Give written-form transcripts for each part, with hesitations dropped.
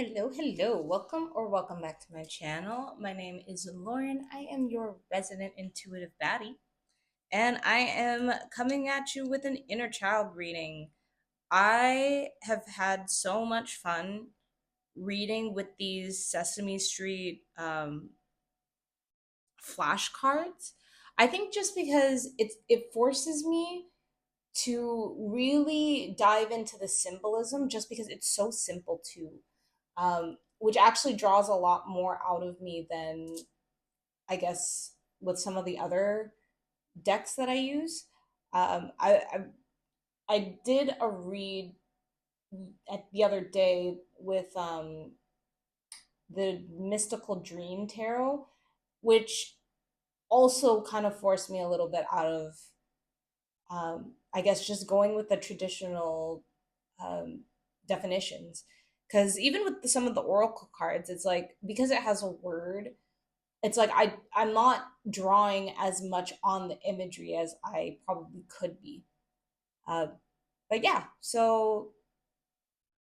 Hello, hello. Welcome back to my channel. My name is Lauren. I am your resident intuitive baddie, and I am coming at you with an inner child reading. I have had so much fun reading with these Sesame Street flashcards. I think just because it forces me to really dive into the symbolism just because it's so simple too, which actually draws a lot more out of me than I guess with some of the other decks that I use. I did a read at the other day with the Mystical Dream Tarot, which also kind of forced me a little bit out of I guess just going with the traditional um, definitions. Because even with some of the oracle cards, it's like because it has a word, it's like I'm not drawing as much on the imagery as I probably could be. Uh, but yeah, so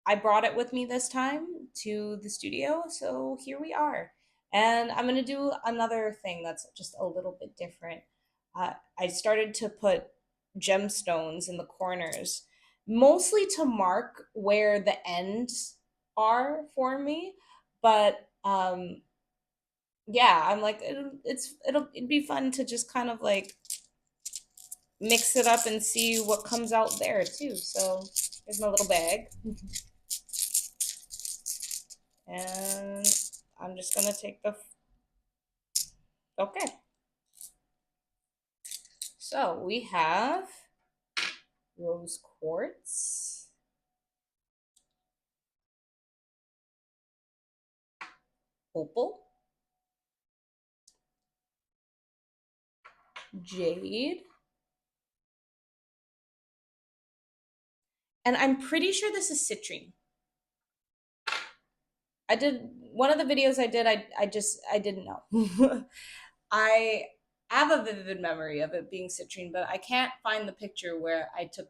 I brought it with me this time to the studio, so here we are. And I'm gonna do another thing that's just a little bit different. I started to put gemstones in the corners, mostly to mark where the ends are for me. But yeah, I'm like it'd be fun to just kind of like mix it up and see what comes out there too. So here's my little bag. And I'm just gonna take the, okay. So we have rose quartz, opal, jade, and I'm pretty sure this is citrine. I did one of the videos I did, I didn't know. I have a vivid memory of it being citrine, but I can't find the picture where I took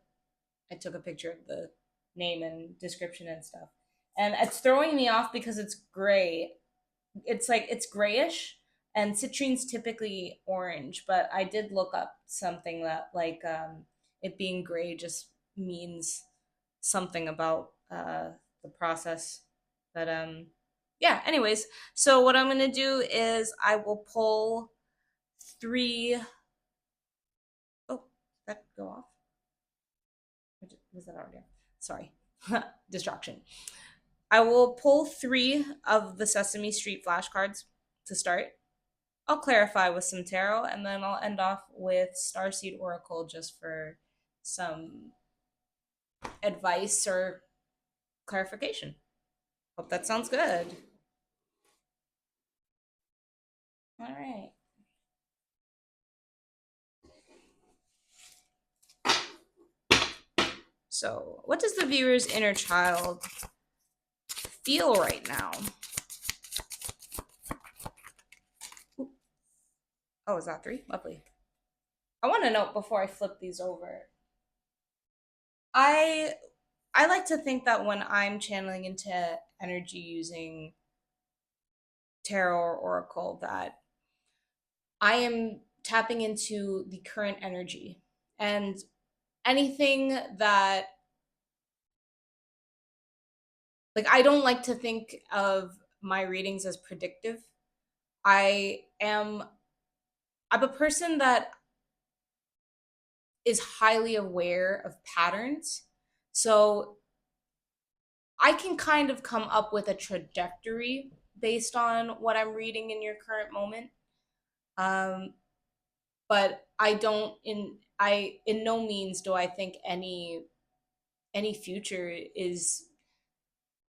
a picture of the name and description and stuff. And it's throwing me off because it's gray. It's like it's grayish, and citrine's typically orange, but I did look up something that like it being gray just means something about the process. But yeah, anyways, so what I'm gonna do is I will pull three. Oh, that go off. Was that already off? Sorry. Distraction. I will pull three of the Sesame Street flashcards to start. I'll clarify with some tarot, and then I'll end off with Starseed Oracle just for some advice or clarification. Hope that sounds good. All right. So, what does the viewer's inner child feel right now? Oh, is that three? Lovely. I want to note before I flip these over. I I like to think that when I'm channeling into energy using tarot or oracle, that I am tapping into the current energy, and anything that, like, I don't like to think of my readings as predictive. I am I'm a person that is highly aware of patterns. So I can kind of come up with a trajectory based on what I'm reading in your current moment. Um, but I in no means do I think any future is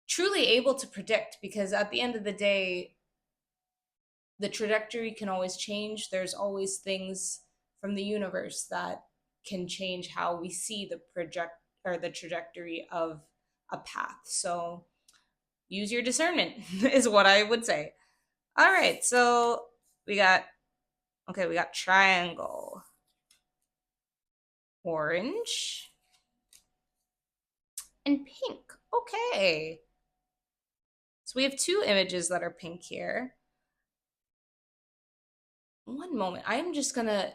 truly able to predict, because at the end of the day the trajectory can always change. There's always things from the universe that can change how we see the project or the trajectory of a path. So use your discernment is what I would say. All right, so we got, okay, we got triangle, orange, and pink. Okay. So we have two images that are pink here. One moment. I am just gonna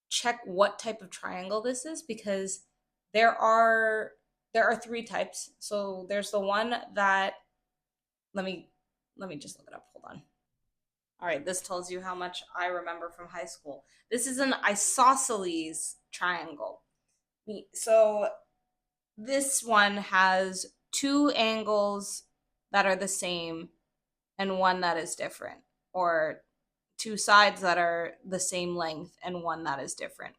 check what type of triangle this is because there are there are three types. So there's the one that let me let me just look it up. Hold on. All right, this tells you how much I remember from high school. This is an isosceles triangle. So this one has two angles that are the same and one that is different, or two sides that are the same length and one that is different.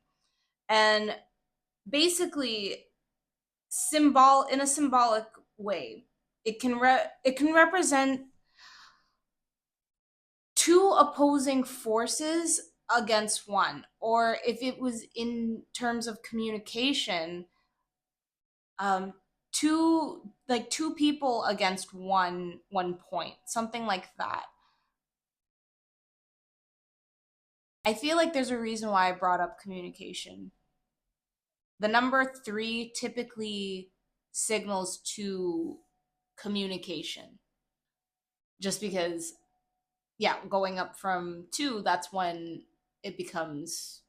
And basically, in a symbolic way, it can represent two opposing forces against one, or if it was in terms of communication, um two people against one point, something like that. I feel like there's a reason why I brought up communication. The number 3 typically signals to communication, just because, yeah, going up from 2, that's when it becomes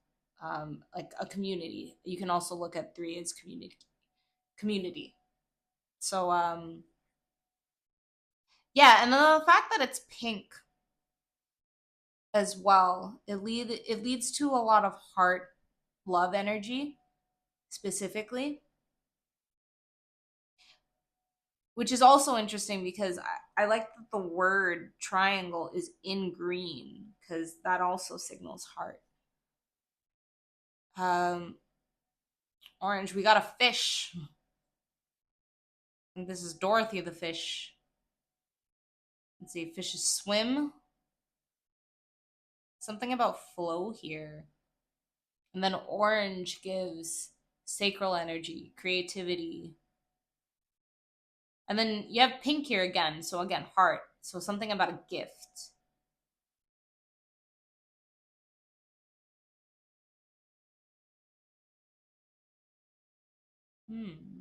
like a community. You can also look at 3 as community. So yeah, and the fact that it's pink as well, it leads to a lot of heart love energy specifically, which is also interesting because I like that the word triangle is in green because that also signals heart. Um, Orange, we got a fish. I think this is Dorothy the fish. Let's see, fishes swim. Something about flow here. And then orange gives sacral energy, creativity. And then you have pink here again. So again, heart. So something about a gift. Hmm.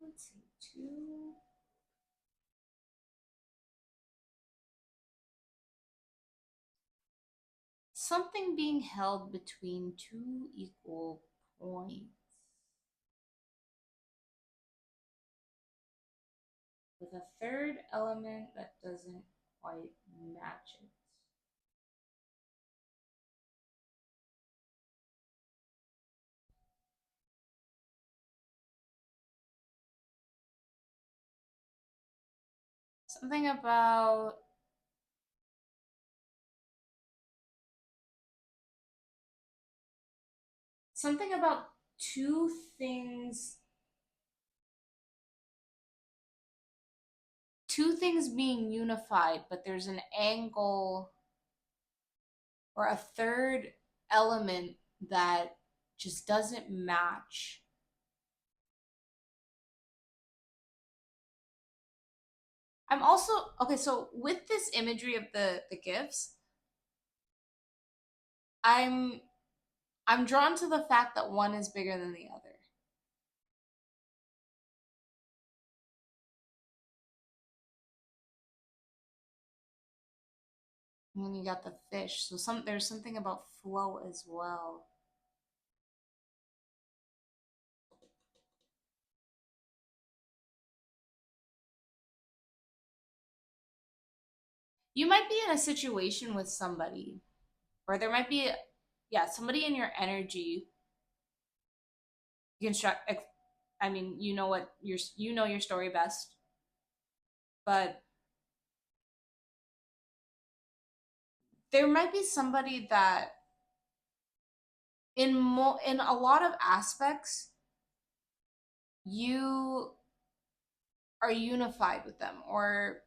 Let's see. Two. Something being held between two equal points with a third element that doesn't quite match it. Something about something about two things two things being unified, but there's an angle or a third element that just doesn't match. I'm also okay, so with this imagery of the gifts, I'm I'm drawn to the fact that one is bigger than the other. And then you got the fish. So there's something about flow as well. You might be in a situation with somebody, or there might be, yeah, somebody in your energy. You can I mean, you know your story best, but there might be somebody that in a lot of aspects you are unified with them, or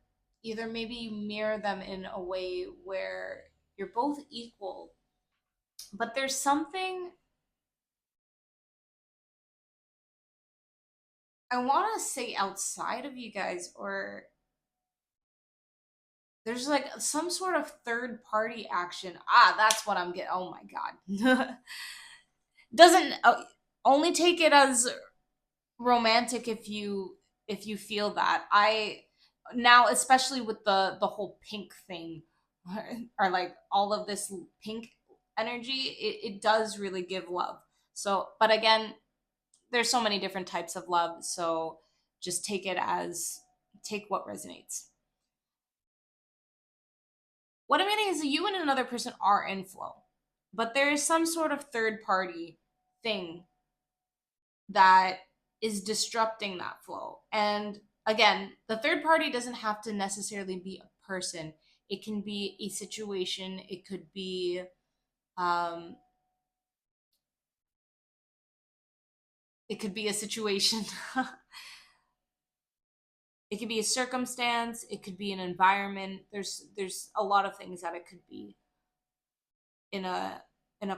either maybe you mirror them in a way where you're both equal, but there's something I want to say outside of you guys, or there's like some sort of third party action. Ah, that's what I'm getting. Oh my god. Doesn't only take it as romantic if you feel that. I now, especially with the whole pink thing, or like all of this pink energy, it does really give love. So, but again, there's so many different types of love, so just take it as take what resonates. What I'm meaning is that you and another person are in flow, but there is some sort of third party thing that is disrupting that flow. And again, the third party doesn't have to necessarily be a person. It can be a situation. Um, it could be a situation. It could be a circumstance. It could be an environment. There's a lot of things that it could be in a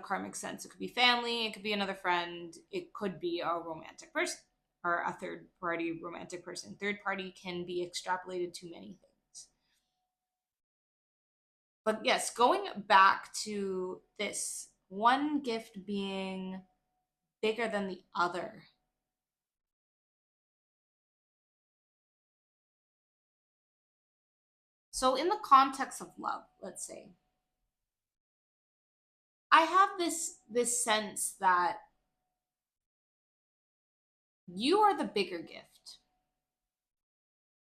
karmic sense. It could be family. It could be another friend. It could be a romantic person or a third party romantic person. Third party can be extrapolated to many things. But yes, going back to this one gift being bigger than the other. So in the context of love, let's say, I have this sense that you are the bigger gift.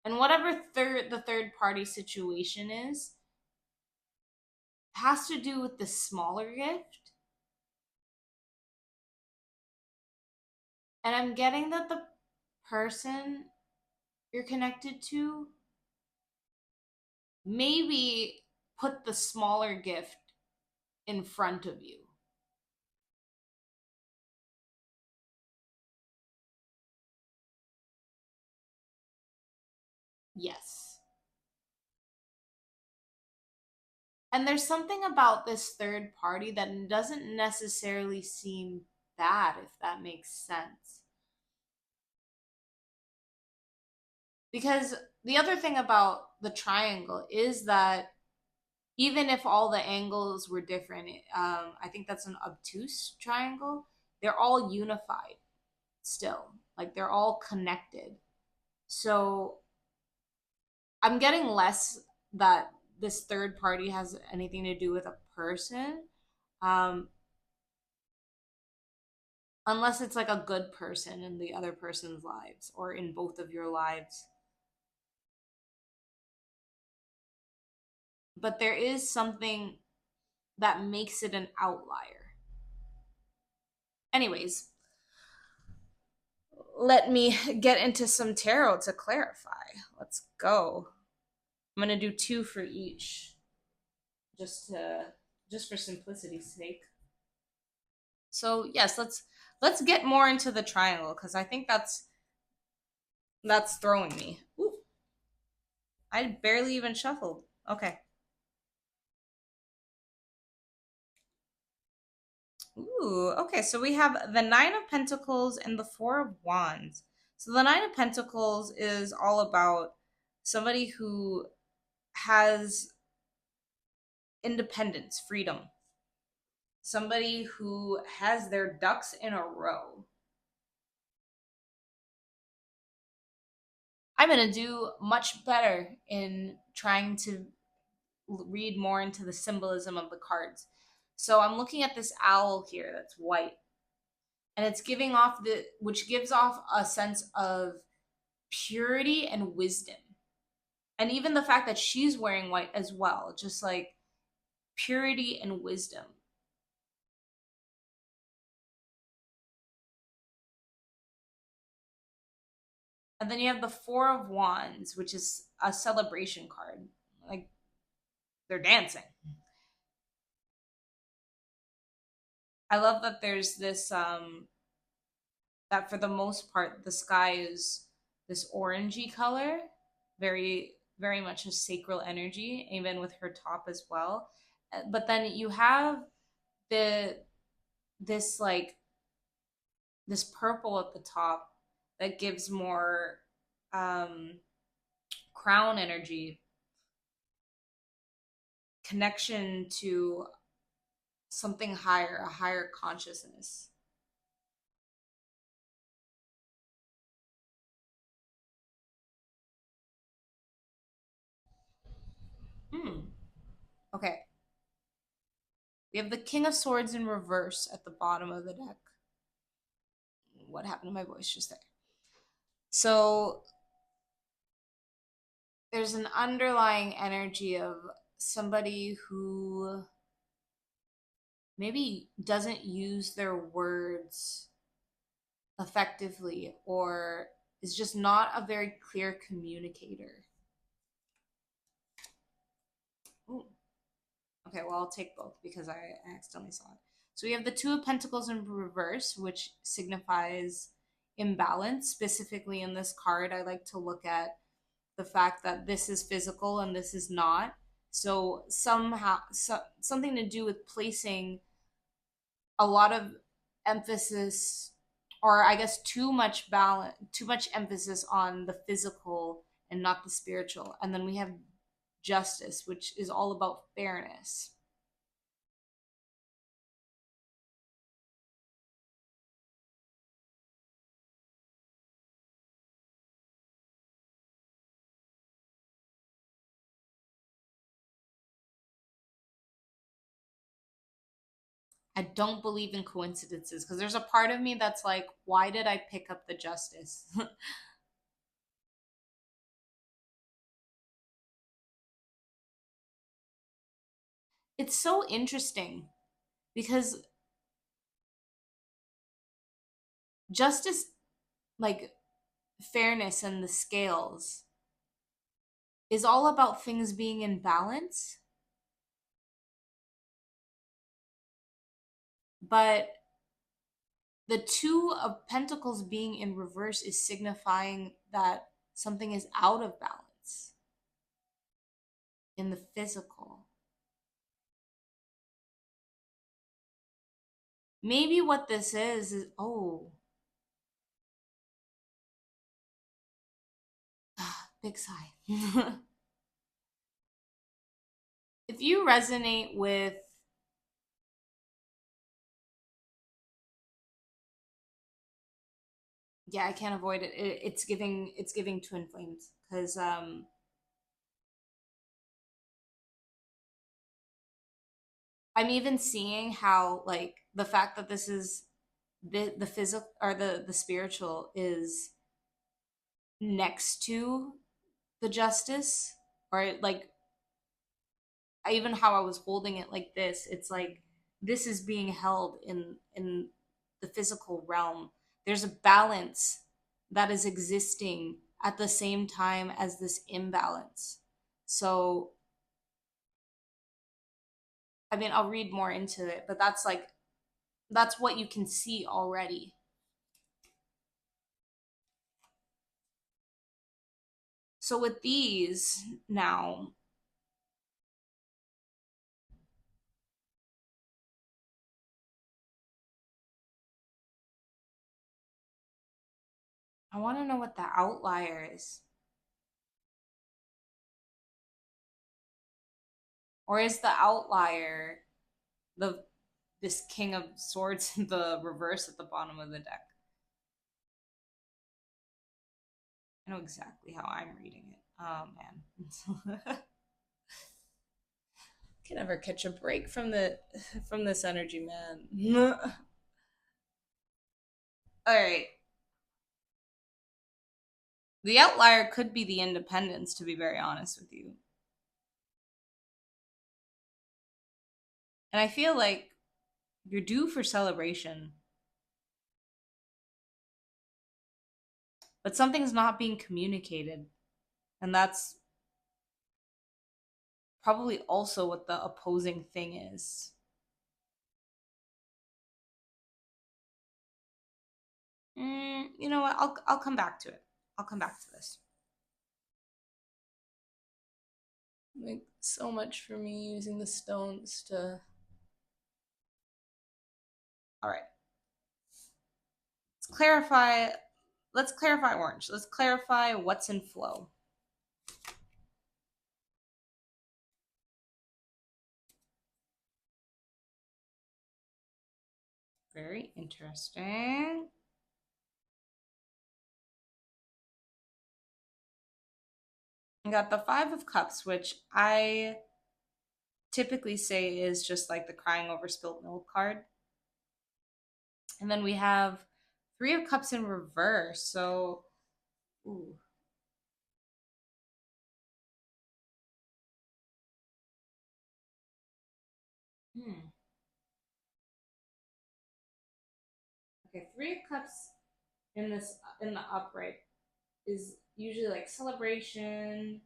And whatever the third party situation is has to do with the smaller gift. And I'm getting that the person you're connected to maybe put the smaller gift in front of you. Yes. And there's something about this third party that doesn't necessarily seem bad, if that makes sense. Because the other thing about the triangle is that even if all the angles were different, I think that's an obtuse triangle, they're all unified still. Like they're all connected. So I'm getting less that this third party has anything to do with a person. Um, unless it's like a good person in the other person's lives or in both of your lives. But there is something that makes it an outlier. Anyways, let me get into some tarot to clarify. Let's go. I'm going to do two for each just to just for simplicity's sake. So, yes, let's get more into the triangle cuz I think that's throwing me. Ooh, I barely even shuffled. Okay. Ooh, okay. So we have the Nine of Pentacles and the Four of Wands. So the Nine of Pentacles is all about somebody who has independence, freedom, somebody who has their ducks in a row. I'm going to do much better in trying to read more into the symbolism of the cards. So I'm looking at this owl here that's white, and it's giving off which gives off a sense of purity and wisdom. And even the fact that she's wearing white as well, just like purity and wisdom. And then you have the Four of Wands, which is a celebration card. Like they're dancing. I love that there's this that for the most part the sky is this orangey color, very much a sacral energy, even with her top as well. But then you have the this like this purple at the top that gives more um crown energy. connection to something higher, a higher consciousness. Okay. We have the King of Swords in reverse at the bottom of the deck. What happened to my voice just there? So there's an underlying energy of somebody who maybe doesn't use their words effectively or is just not a very clear communicator. Ooh. Okay, well, I'll take both because I accidentally saw it. So we have the Two of Pentacles in reverse, which signifies imbalance. Specifically in this card, I like to look at the fact that this is physical and this is not. So something to do with placing a lot of emphasis, or I guess too much emphasis on the physical and not the spiritual. And then we have justice, which is all about fairness. I don't believe in coincidences because there's a part of me that's like, why did I pick up the justice? It's so interesting because justice, like fairness and the scales, is all about things being in balance. But the Two of Pentacles being in reverse is signifying that something is out of balance in the physical. Maybe what this is big sigh. If you resonate with yeah, I can't avoid it. It's giving twin flames because I'm even seeing how like the fact that this is the physical or the spiritual is next to the justice, or like even how I was holding it like this, it's like this is being held in the physical realm. There's a balance that is existing at the same time as this imbalance. So I mean, I'll read more into it, but that's what you can see already. So with these now, I want to know what the outlier is. Or is the outlier the this King of Swords in the reverse at the bottom of the deck? I know exactly how I'm reading it. Oh man. Can never catch a break from this energy, man. All right. The outlier could be the independence, to be very honest with you. And I feel like you're due for celebration, but something's not being communicated. And that's probably also what the opposing thing is. You know what? I'll come back to it. I'll come back to this. Like so much for me using the stones to. All right. Let's clarify. Let's clarify orange. Let's clarify what's in flow. Very interesting. I got the Five of Cups, which I typically say is just like the crying over spilt milk card. And then we have Three of Cups in reverse. So, ooh. Hmm. Okay, Three of Cups in the upright is usually like celebration.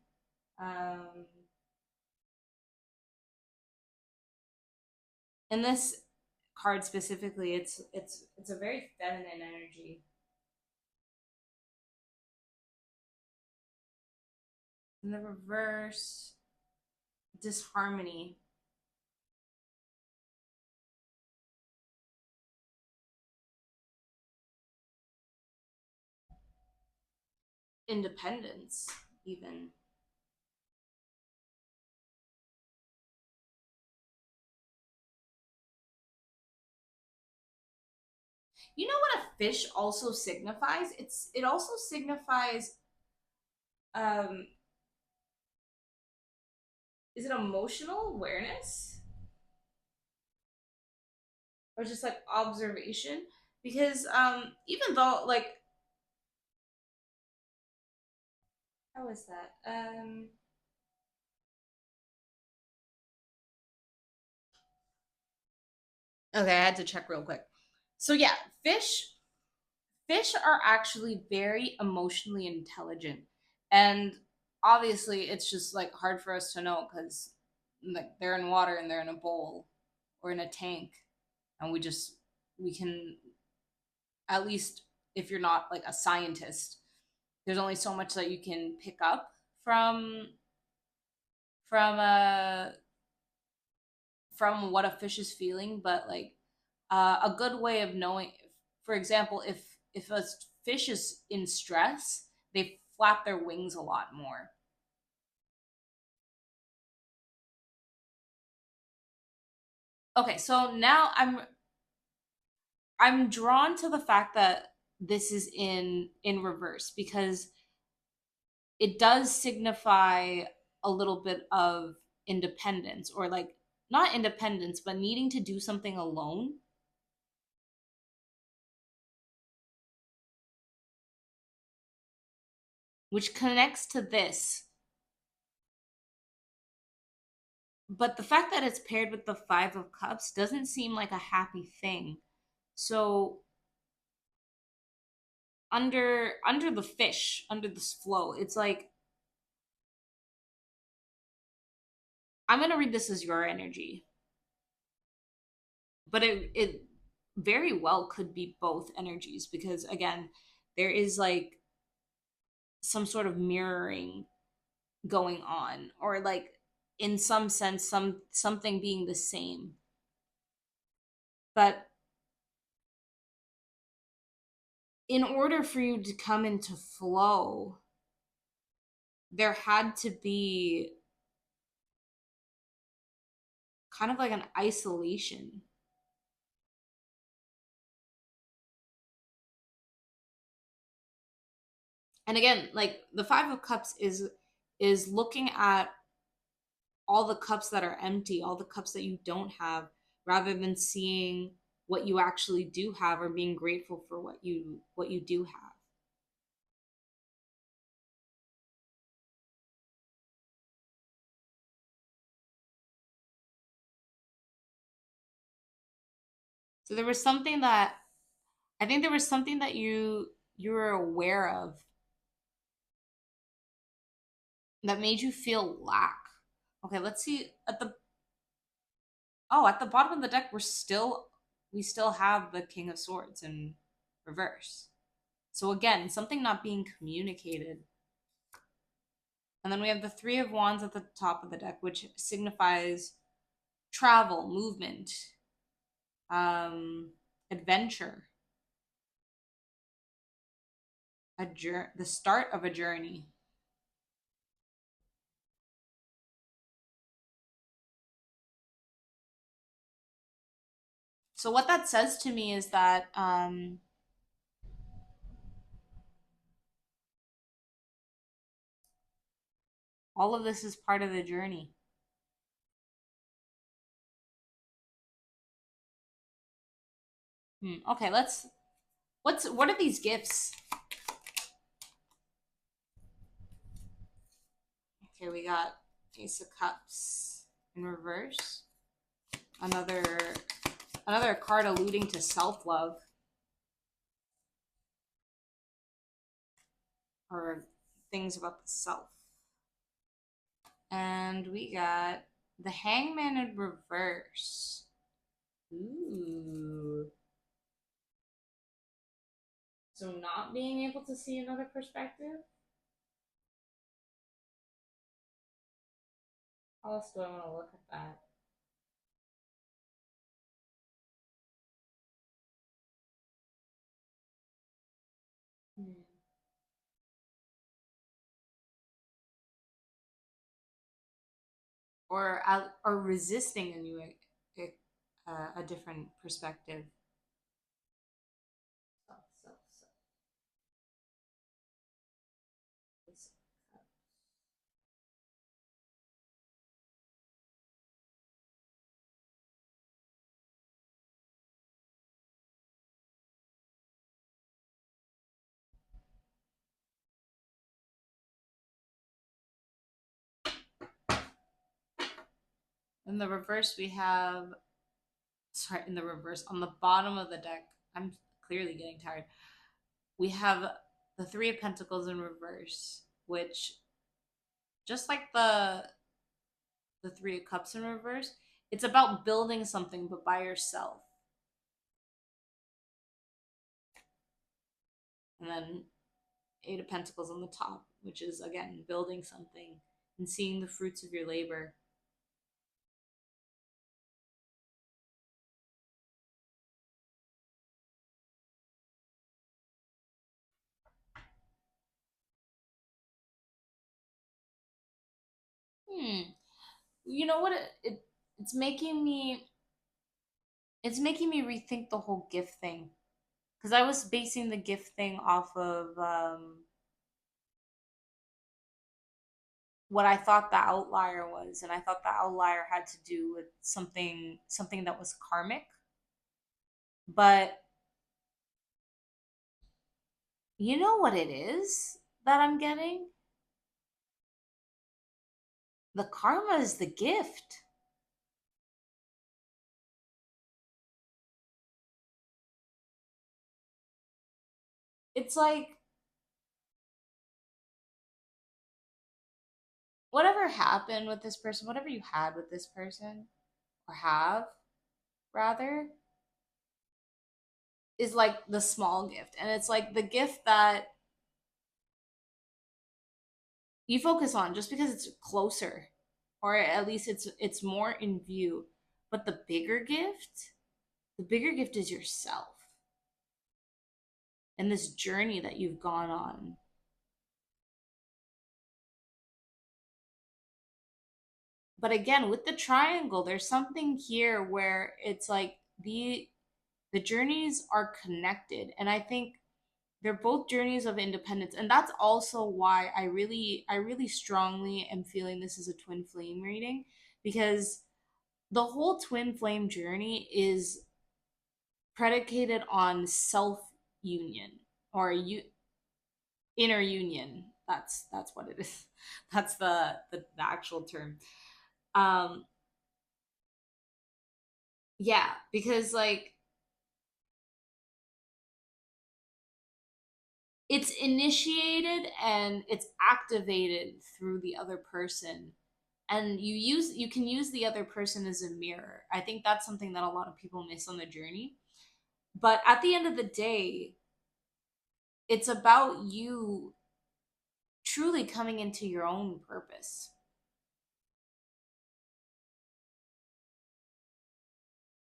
Um, in this card specifically, it's a very feminine energy. In the reverse, disharmony, independence, even. You know what a fish also signifies? It also signifies um is it emotional awareness or just like observation? Because even though like how is that? Okay, I had to check real quick. So yeah, fish fish are actually very emotionally intelligent. And obviously it's just like hard for us to know cuz like they're in water and they're in a bowl or in a tank and we can at least if you're not like a scientist, there's only so much that you can pick up from from a from what a fish is feeling, but like a good way of knowing, for example, if a fish is in stress, they flap their wings a lot more. Okay, so now I'm drawn to the fact that this is in reverse because it does signify a little bit of independence or like not independence but needing to do something alone, which connects to this. But the fact that it's paired with the Five of Cups doesn't seem like a happy thing. So under the fish, under this flow, it's like I'm gonna read this as your energy, but it very well could be both energies because again, there is like some sort of mirroring going on, or like in some sense, something being the same. But in order for you to come into flow, there had to be kind of like an isolation. And again, like the Five of Cups is looking at all the cups that are empty, all the cups that you don't have, rather than seeing what you actually do have or being grateful for what you do have. So there was something that I think there was something that you were aware of that made you feel lack. Okay, let's see at the bottom of the deck we still have the King of Swords in reverse. So again, something not being communicated. And then we have the Three of Wands at the top of the deck, which signifies travel, movement, adventure, the start of a journey. So what that says to me is that all of this is part of the journey. Okay, what are these gifts? Okay, we got Ace of Cups in reverse. Another card alluding to self-love or things about the self. And we got the Hangman in reverse. Ooh. So not being able to see another perspective? How else do I want to look at that? Hmm. Or resisting a new a different perspective. Self, self, self. In the reverse, we have sorry, in the reverse on the bottom of the deck. I'm clearly getting tired. We have the Three of Pentacles in reverse, which just like the Three of Cups in reverse, it's about building something but by yourself. And then Eight of Pentacles on the top, which is again building something and seeing the fruits of your labor. Hmm. You know what? It's making me rethink the whole gift thing because I was basing the gift thing off of what I thought the outlier was, and I thought the outlier had to do with something that was karmic. But you know what it is that I'm getting? The karma is the gift. It's like whatever happened with this person, whatever you had with this person, or have rather, is like the small gift. And it's like the gift that you focus on just because it's closer, or at least it's more in view. But the bigger gift is yourself and this journey that you've gone on. But again, with the triangle, there's something here where it's like the journeys are connected, and I think they're both journeys of independence, and that's also why I really strongly am feeling this is a twin flame reading, because the whole twin flame journey is predicated on self union or inner union. That's what it is. That's the actual term. Um yeah, because like it's initiated and it's activated through the other person, and you can use the other person as a mirror. I think that's something that a lot of people miss on the journey, but at the end of the day, it's about you truly coming into your own purpose,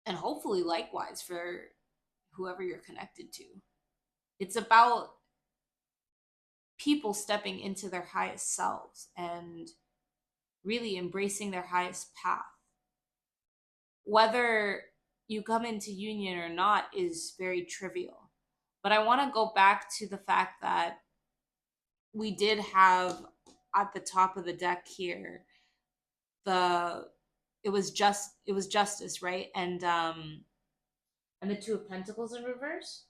and hopefully likewise for whoever you're connected to. It's about people stepping into their highest selves and really embracing their highest path, whether you come into union or not is very trivial. But I want to go back to the fact that we did have at the top of the deck here the it was justice, right? And the two of pentacles in reverse,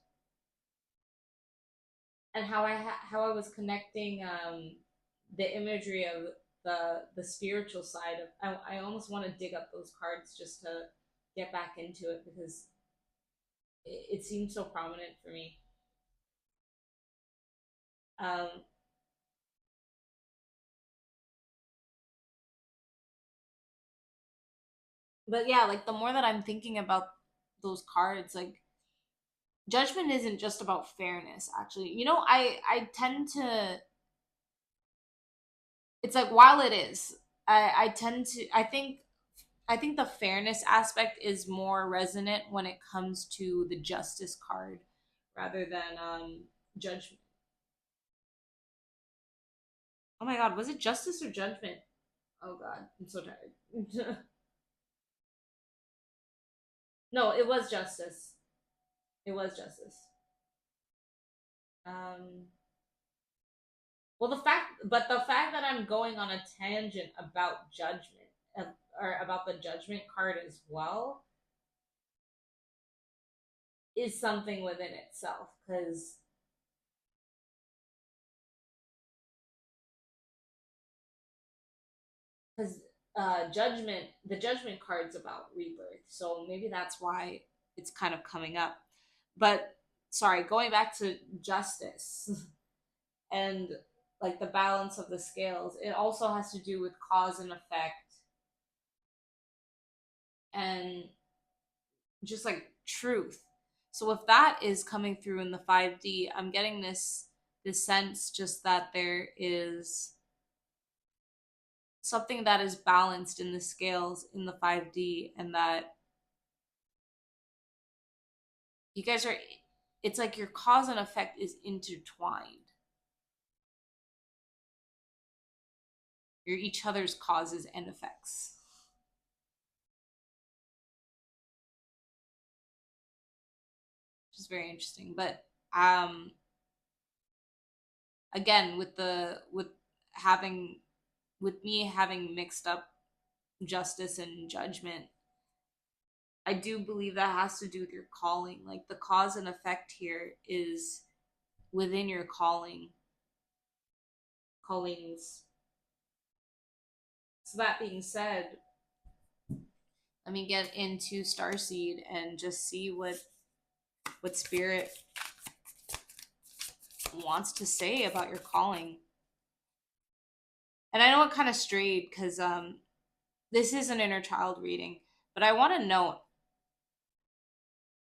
and how I was connecting the imagery of the spiritual side of I almost want to dig up those cards just to get back into it because it seems so prominent for me. Um, but yeah, like the more that I'm thinking about those cards, like judgment isn't just about fairness. Actually, I tend to. It's like while it is, I tend to. I think the fairness aspect is more resonant when it comes to the justice card rather than judgment. Oh my god, was it justice or judgment? Oh god, I'm so tired. No, it was justice. It was justice. Um, the fact that I'm going on a tangent about judgment or about the judgment card as well is something within itself because judgment the judgment card's about rebirth, so maybe that's why it's kind of coming up. But sorry, going back to justice and like the balance of the scales, it also has to do with cause and effect and just like truth. So if that is coming through in the 5D, I'm getting this sense just that there is something that is balanced in the scales in the 5D, and that you guys are it's like your cause and effect is intertwined. You're each other's causes and effects, which is very interesting. But again, with having with me having mixed up justice and judgment, I do believe that has to do with your calling. Like the cause and effect here is within your callings. So that being said, let me get into Starseed and just see what spirit wants to say about your calling. And I know it kind of strayed because this is an inner child reading, but I want to note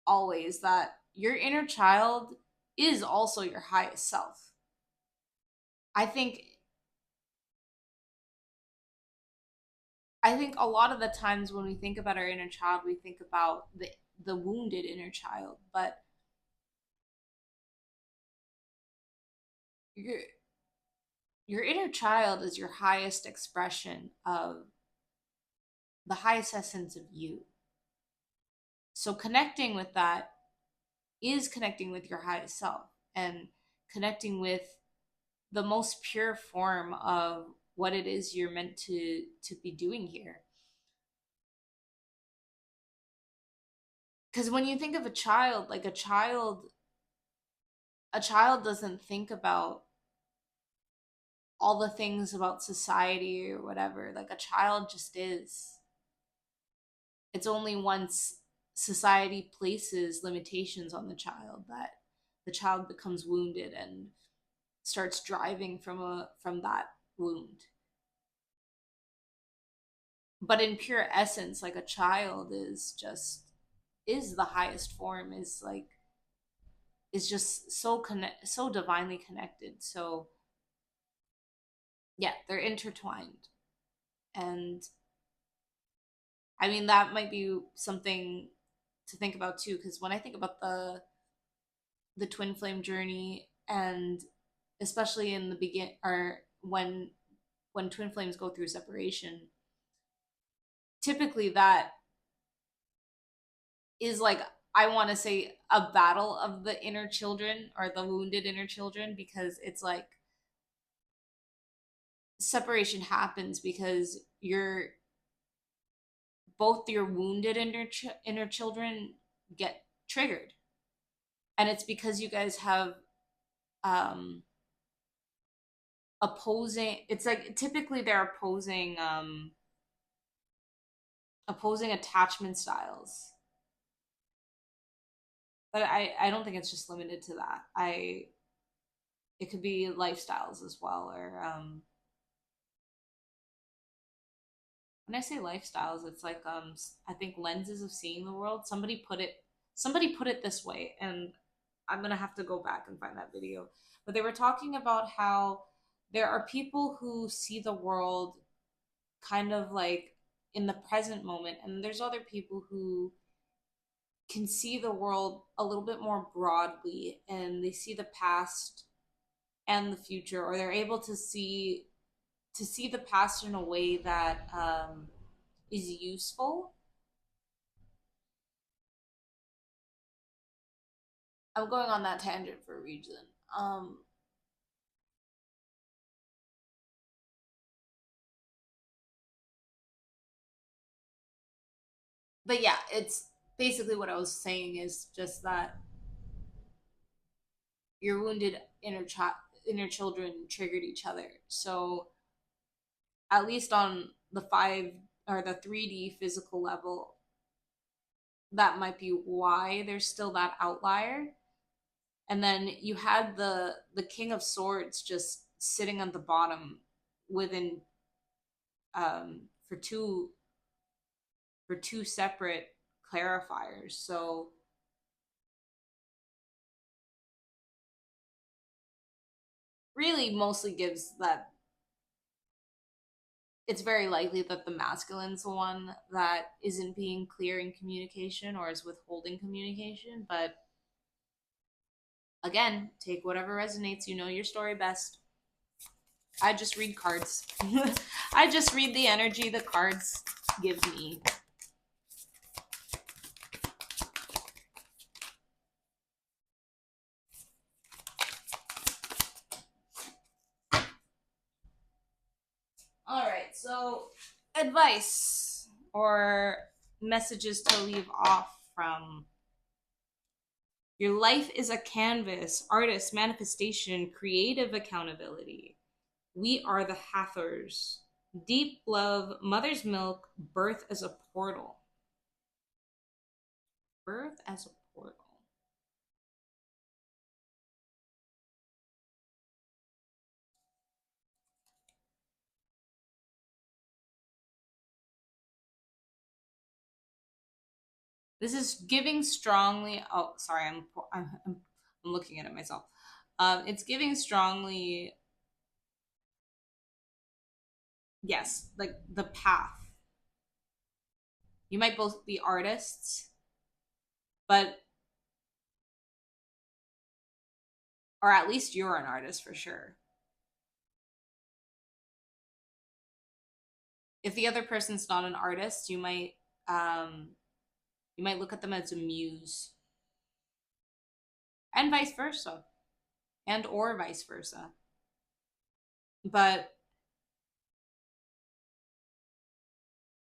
always that your inner child is also your highest self. I think I think a lot of the times when we think about our inner child, we think about the wounded inner child, but your your inner child is your highest expression of the highest essence of you. So connecting with that is connecting with your highest self and connecting with the most pure form of what it is you're meant to be doing here. Because when you think of a child, like a child doesn't think about all the things about society or whatever. Like a child just is. It's only once society places limitations on the child that the child becomes wounded and starts driving from that wound. But in pure essence, like a child is the highest form, is just so divinely connected. So yeah, they're intertwined. And I mean that might be something to think about too, because when I think about the twin flame journey, and especially in the begin or when twin flames go through separation, typically is like, I want to say, a battle of the inner children, or the wounded inner children, because it's like separation happens because you're both your wounded inner children get triggered, and it's because you guys have um opposing, it's like typically they're opposing attachment styles. But I don't think it's just limited to that. I It could be lifestyles as well, or when I say lifestyles, it's like I think lenses of seeing the world. Somebody put it this way, and I'm gonna have to go back and find that video. But they were talking about how there are people who see the world kind of like in the present moment, and there's other people who can see the world a little bit more broadly, and they see the past and the future, or they're able to see the past in a way that is useful. I'm going on that tangent for a reason. Um, but yeah, it's basically what I was saying is just that your wounded inner children triggered each other. So at least on the five or the 3D physical level, that might be why there's still that outlier. And then you had the King of Swords just sitting at the bottom within for two separate clarifiers. So really mostly gives that it's very likely that the masculine's the one that isn't being clear in communication or is withholding communication. But again, take whatever resonates. You know your story best. I just read cards. I just read the energy the cards give me. All right, so advice or messages to leave off from: your life is a canvas, artist, manifestation, creative accountability. We are the Hathors. Deep love, mother's milk, birth as a portal. Birth as a portal. This is giving strongly. Oh, sorry, I'm looking at it myself. It's giving strongly. Yes, like the path. You might both be artists, but or at least you're an artist for sure. If the other person's not an artist, um you might look at them as a muse, and vice versa, and or vice versa. But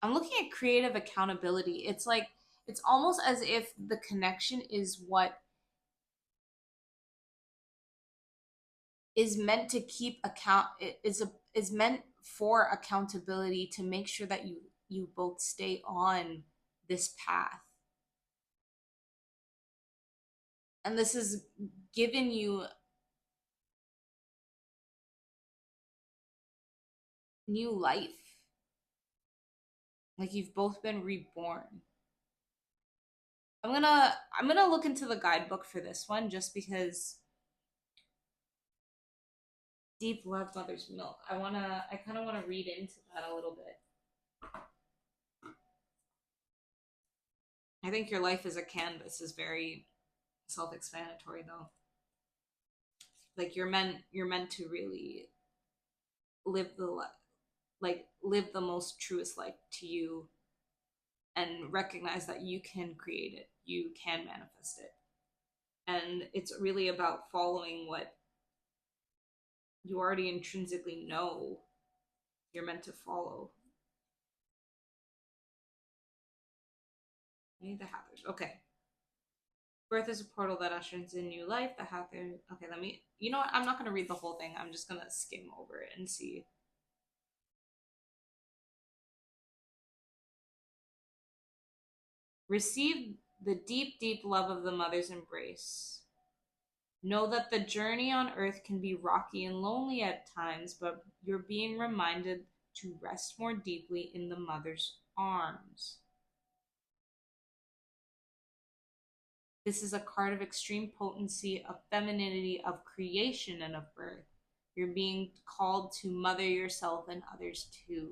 I'm looking at creative accountability. It's like it's almost as if the connection is what is meant to keep account is meant for accountability, to make sure that you both stay on this path. And this is giving you new life, like you've both been reborn. I'm gonna look into the guidebook for this one, just because deep love, mother's milk. I kind of want to read into that a little bit. I think your life as a canvas is very self-explanatory, though. Like you're meant to really live the life, like live the most truest life to you, and recognize that you can create it, you can manifest it. And it's really about following what you already intrinsically know you're meant to follow. I need the Hathors. Okay. Birth is a portal that ushers in new life. The Hathor. Okay, let me. You know what? I'm not going to read the whole thing. I'm just going to skim over it and see. Receive the deep, deep love of the mother's embrace. Know that the journey on earth can be rocky and lonely at times, but you're being reminded to rest more deeply in the mother's arms. This is a card of extreme potency, of femininity, of creation, and of birth. You're being called to mother yourself and others too.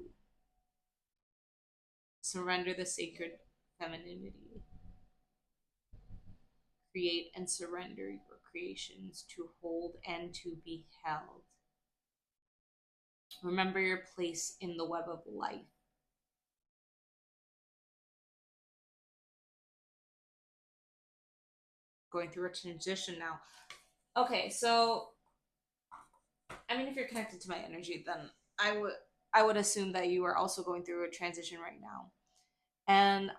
Surrender the sacred femininity. Create and surrender your creations to hold and to be held. Remember your place in the web of life. Going through a transition now. Okay, so I mean, if you're connected to my energy, then I would assume that you are also going through a transition right now. And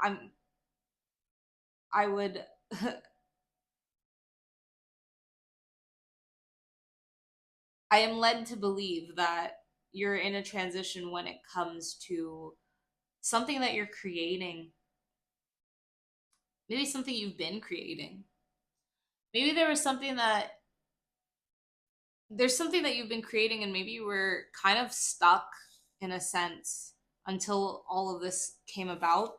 I would I am led to believe that you're in a transition when it comes to something that you're creating. Maybe something you've been creating. Maybe there's something that you've been creating and maybe you were kind of stuck in a sense until all of this came about.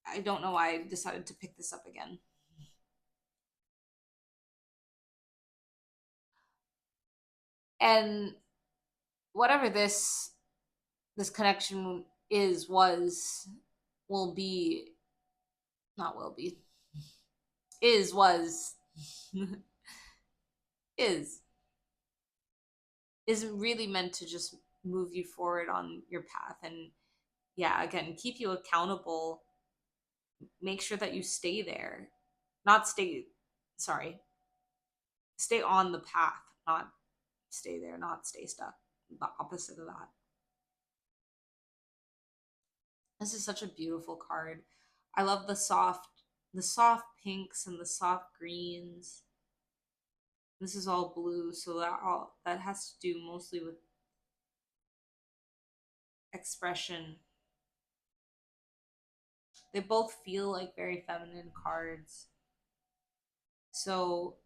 I don't know why I decided to pick this up again. And whatever this connection is, will be, not will be, is, was, is isn't really meant to just move you forward on your path and, yeah, again, keep you accountable. Make sure that you stay there, not stay, sorry, stay on the path, not stay there, not stay stuck. The opposite of that. This is such a beautiful card. I love the soft pinks and the soft greens. This is all blue, so that has to do mostly with expression. They both feel like very feminine cards. So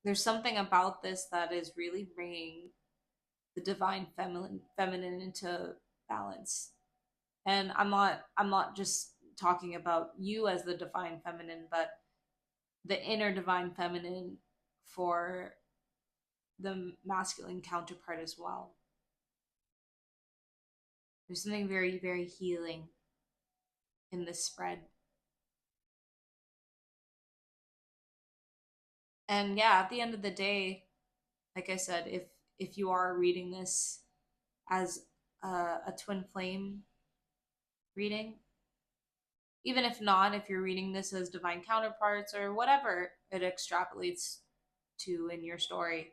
there's something about this that is really bringing the divine feminine into balance. And I'm not just talking about you as the divine feminine, but the inner divine feminine for the masculine counterpart as well. There's something very, very healing in this spread. And yeah, at the end of the day, like I said, if you are reading this as a twin flame reading, even if not, if you're reading this as divine counterparts or whatever it extrapolates to in your story,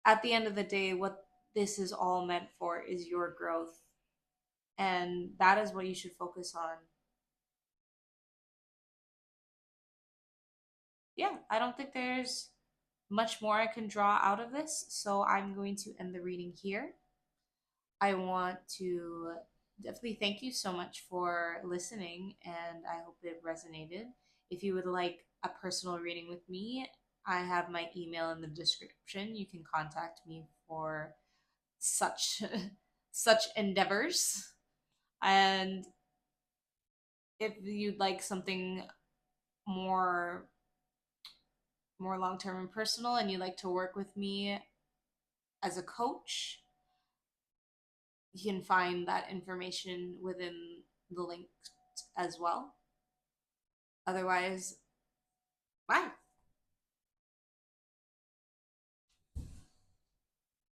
at the end of the day, what this is all meant for is your growth. And that is what you should focus on. Yeah, I don't think there's much more I can draw out of this. So I'm going to end the reading here. I want to definitely thank you so much for listening, and I hope it resonated. If you would like a personal reading with me, I have my email in the description. You can contact me for such such endeavors. And if you'd like something more long-term and personal and you'd like to work with me as a coach, you can find that information within the link as well. Otherwise, bye.